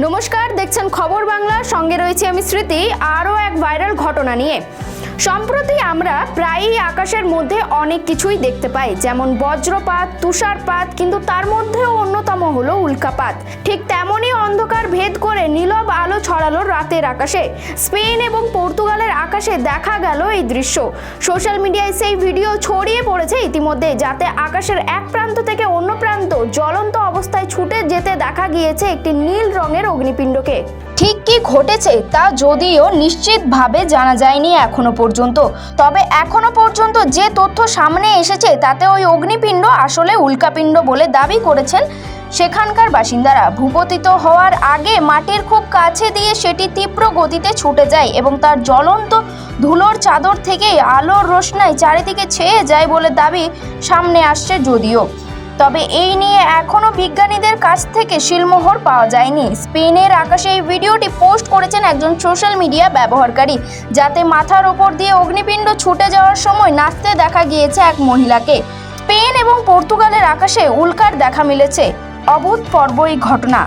নমস্কার, দেখছেন খবর বাংলা। সঙ্গে রয়েছে আমি স্মৃতি। আরও এক ভাইরাল ঘটনা নিয়ে। সম্প্রতি আমরা প্রায়ই আকাশের মধ্যে অনেক কিছুই দেখতে পাই, যেমন বজ্রপাত, তুষারপাত, কিন্তু তার মধ্যেও অন্যতম হলো উল্কাপাত। ঠিক তেমনই অন্ধকার ভেদ করে নীরব আলো ছড়ালো রাতের আকাশে। স্পেন এবং পর্তুগালের আকাশে দেখা গেল এই দৃশ্য। সোশ্যাল মিডিয়ায় সেই ভিডিও ছড়িয়ে পড়েছে ইতিমধ্যে, যাতে আকাশের এক প্রান্ত থেকে অন্য প্রান্ত জ্বলন্ত অবস্থায় ছুটে যেতে দেখা গিয়েছে একটি নীল রঙের অগ্নিপিণ্ডকে। ঠিক কি ঘটেছে তা যদিও নিশ্চিতভাবে জানা যায়নি এখনো পর্যন্ত, তবে এখনো পর্যন্ত যে তথ্য সামনে এসেছে তাতে ওই অগ্নিপিণ্ড আসলে উল্কাপিণ্ড বলে দাবি করেছেন সেখানকার বাসিন্দারা। ভূপতিত হওয়ার আগে মাটির খুব কাছে দিয়ে সেটি তীব্র গতিতে ছুটে যায় এবং তার জ্বলন্ত ধুলোর চাদর থেকেই আলোর রোশনাই চারিদিকে ছেয়ে যায় বলে দাবি সামনে আসছে যদিও। তবে এই নিয়ে এখনও বিজ্ঞানীদের কাছ থেকে শিলমোহর পাওয়া যায়নি। স্পেনের আকাশে এই ভিডিওটি পোস্ট করেছেন একজন সোশ্যাল মিডিয়া ব্যবহারকারী, যাতে মাথার ওপর দিয়ে অগ্নিপিণ্ড ছুটে যাওয়ার সময় নাচতে দেখা গিয়েছে এক মহিলাকে। স্পেন এবং পর্তুগালের আকাশে উল্কার দেখা মিলেছে। অভূতপূর্ব এই ঘটনা।